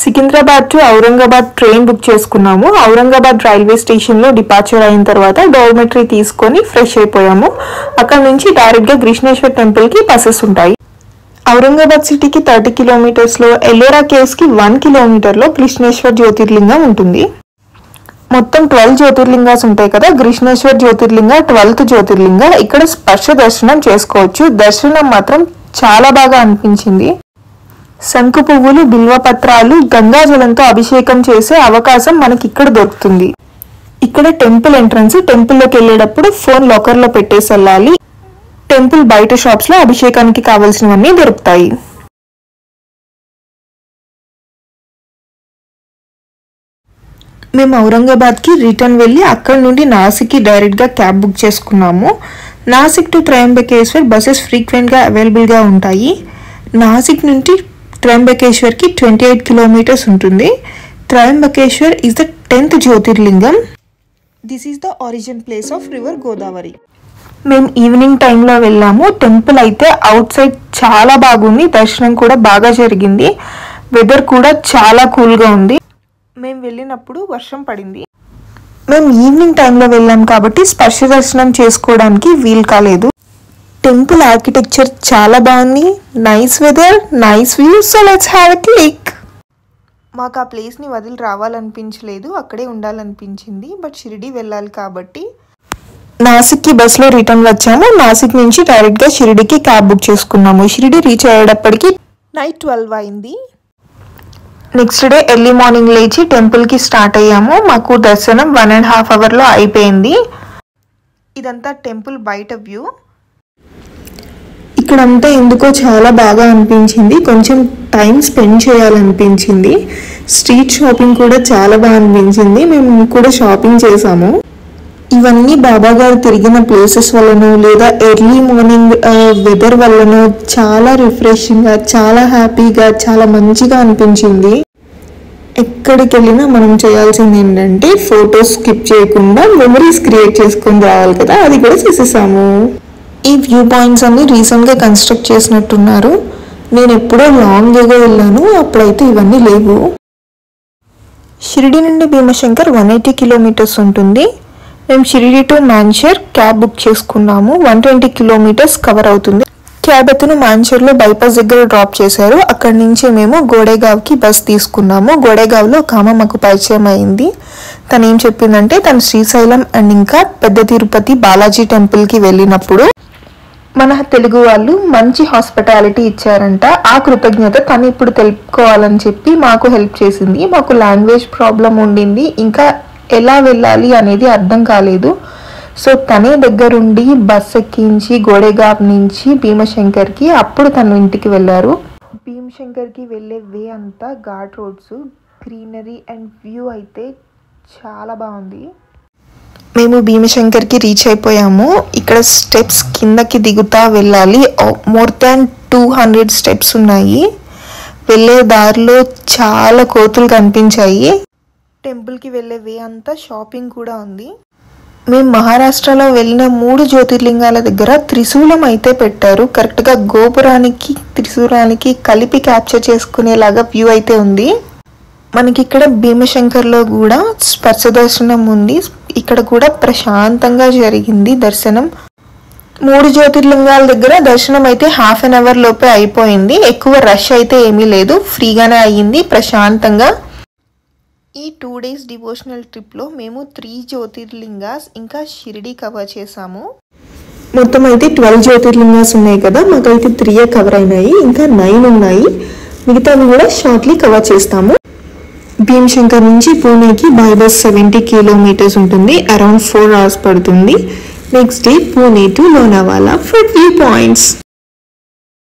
Secunderabad to Aurangabad train book చేసుకున్నాము. Aurangabad railway స్టేషన్లో departure అయిన తర్వాత డార్మెటరీ తీసుకొని ఫ్రెష్ అయిపోయాము. అక్కడ నుంచి డైరెక్ట్గా గ్రిష్ణేశ్వర్ టెంపుల్కి బస్సెస్ ఉంటాయి. ఔరంగాబాద్ సిటీకి 30 కిలోమీటర్స్లో, ఎల్లోరా కేవ్స్కి 1 కిలోమీటర్లో గ్రిష్ణేశ్వర్ జ్యోతిర్లింగం ఉంటుంది. మొత్తం 12 జ్యోతిర్లింగాస్ ఉంటాయి కదా. గ్రిష్ణేశ్వర్ జ్యోతిర్లింగ 12th జ్యోతిర్లింగ. ఇక్కడ స్పర్శ దర్శనం చేసుకోవచ్చు. దర్శనం మాత్రం చాలా బాగా అనిపించింది. శంకు పువ్వులు, బిల్వపత్రాలు, గంగాజలంతో అభిషేకం చేసే అవకాశం మనకి ఇక్కడ దొరుకుతుంది. ఇక్కడ టెంపుల్ ఎంట్రన్స్. టెంపుల్లోకి వెళ్ళేటప్పుడు ఫోన్ లాకర్లో పెట్టేసి వెళ్ళాలి. టెంపుల్ బయట షాప్స్లో అభిషేకానికి కావాల్సినవన్నీ దొరుకుతాయి. మేము ఔరంగాబాద్కి రిటర్న్ వెళ్ళి అక్కడ నుండి నాసిక్కి డైరెక్ట్గా క్యాబ్ బుక్ చేసుకున్నాము. నాసిక్ టు త్రయంబకేశ్వర్ బస్సెస్ ఫ్రీక్వెంట్గా అవైలబుల్గా ఉంటాయి. నాసిక్ నుండి త్రయంబకేశ్వర్కి 28 కిలోమీటర్స్ ఉంటుంది. త్రయంబకేశ్వర్ ఈజ్ ద 10th జ్యోతిర్లింగం. This is the origin place of river Godavari. మేము ఈవినింగ్ టైంలో వెళ్ళాము. టెంపుల్ అయితే అవుట్ సైడ్ చాలా బాగుంది. దర్శనం కూడా బాగా జరిగింది. వెదర్ కూడా చాలా కూల్గా ఉంది. మేము వెళ్ళినప్పుడు వర్షం పడింది. మేము ఈవినింగ్ టైంలో వెళ్ళాం కాబట్టి స్పర్శ దర్శనం చేసుకోవడానికి వీలు కాలేదు. టెంపుల్ ఆర్కిటెక్చర్ చాలా బాగుంది. Nice weather, nice view. So let's have a click. మాకు ఆ ప్లేస్ని వదిలి రావాలనిపించలేదు, అక్కడే ఉండాలనిపించింది. బట్ షిరిడి వెళ్ళాలి కాబట్టి నాసిక్కి బస్లో రిటర్న్ వచ్చాము. నాసిక్ నుంచి డైరెక్ట్గా షిరిడికి క్యాబ్ బుక్ చేసుకున్నాము. షిరిడి రీచ్ అయ్యేటప్పటికి నైట్ 12 అయింది. నెక్స్ట్ డే ఎర్లీ మార్నింగ్ లేచి టెంపుల్కి స్టార్ట్ అయ్యాము. మాకు దర్శనం 1.5 అవర్లో అయిపోయింది. ఇదంతా టెంపుల్ బయట వ్యూ. ఇక్కడంతా ఎందుకో చాలా బాగా అనిపించింది. కొంచెం టైం స్పెండ్ చేయాలనిపించింది. స్ట్రీట్ షాపింగ్ కూడా చాలా బాగా అనిపించింది. మేము కూడా షాపింగ్ చేసాము. ఇవన్నీ బాబా గారు తిరిగిన ప్లేసెస్ వల్లనో లేదా ఎర్లీ మార్నింగ్ వెదర్ వల్లనో చాలా రిఫ్రెషింగ్గా, చాలా హ్యాపీగా, చాలా మంచిగా అనిపించింది. ఎక్కడికి వెళ్ళినా మనం చేయాల్సింది ఏంటంటే ఫొటోస్ స్కిప్ చేయకుండా మెమరీస్ క్రియేట్ చేసుకొని రావాలి కదా. అది కూడా చేసేసాము. ఈ వ్యూ పాయింట్స్ అన్ని రీసెంట్గా కన్స్ట్రక్ట్ చేసినట్టున్నారు. నేను ఎప్పుడో లాంగ్ ఏగో వెళ్ళాను, అప్పుడైతే ఇవన్నీ లేవు. షిరిడి నుండి భీమశంకర్ 180 కిలోమీటర్స్ ఉంటుంది. మేము షిరిడి టు మాన్షర్ క్యాబ్ బుక్ చేసుకున్నాము. 120 కిలోమీటర్స్ కవర్ అవుతుంది. క్యాబ్ అతను మాన్షర్లో బైపాస్ దగ్గర డ్రాప్ చేశారు. అక్కడి నుంచి మేము గోడేగావ్కి బస్ తీసుకున్నాము. గోడేగావ్లో ఒక ఆమె మాకు పరిచయం అయింది. తను ఏం చెప్పిందంటే తను శ్రీశైలం అండ్ ఇంకా పెద్ద తిరుపతి బాలాజీ టెంపుల్కి వెళ్ళినప్పుడు మన తెలుగు వాళ్ళు మంచి హాస్పిటాలిటీ ఇచ్చారంట. ఆ కృతజ్ఞత తను ఇప్పుడు తెలుపుకోవాలని చెప్పి మాకు హెల్ప్ చేసింది. మాకు లాంగ్వేజ్ ప్రాబ్లం ఉండింది, ఇంకా ఎలా వెళ్ళాలి అనేది అర్థం కాలేదు. సో తనే దగ్గరుండి బస్ ఎక్కించి గోడేగావ్ నుంచి భీమశంకర్కి, అప్పుడు తను ఇంటికి వెళ్ళారు. భీమశంకర్కి వెళ్ళే వే అంతా ghat roads, greenery and view అయితే చాలా బాగుంది. మేము భీమశంకర్కి రీచ్ అయిపోయాము. ఇక్కడ స్టెప్స్ కిందకి దిగుతా వెళ్ళాలి. మోర్ దాన్ 200 స్టెప్స్ ఉన్నాయి. వెళ్ళే దారిలో చాలా కోతులు కనిపించాయి. టెంపుల్కి వెళ్ళే వే అంతా షాపింగ్ కూడా ఉంది. మేము మహారాష్ట్రలో వెళ్ళిన 3 జ్యోతిర్లింగాల దగ్గర త్రిశూలం అయితే పెట్టారు. కరెక్ట్గా గోపురానికి త్రిశూలానికి కలిపి క్యాప్చర్ చేసుకునేలాగా వ్యూ అయితే ఉంది. మనకి ఇక్కడ భీమశంకర్లో కూడా స్పర్శ దర్శనం ఉంది. ఇక్కడ కూడా ప్రశాంతంగా జరిగింది దర్శనం. 3 జ్యోతిర్లింగాల దగ్గర దర్శనం అయితే 1/2 అవర్ లోపే అయిపోయింది. ఎక్కువ రష్ అయితే ఏమీ లేదు, ఫ్రీగానే అయ్యింది, ప్రశాంతంగా. ఈ 2 డేస్ డివోషనల్ ట్రిప్లో మేము 3 జ్యోతిర్లింగాస్ ఇంకా షిరిడి కవర్ చేసాము. మొత్తం అయితే 12 జ్యోతిర్లింగాస్ ఉన్నాయి కదా, మాకైతే 3 కవర్ అయినాయి, ఇంకా 9 ఉన్నాయి. మిగతావి కూడా షార్ట్లీ కవర్ చేస్తాము. భీమశంకర్ నుంచి పూణేకి బై బస్ 70 కిలోమీటర్స్ ఉంటుంది. అరౌండ్ 4 hours పడుతుంది. Next day Pune to Lonavala for view points.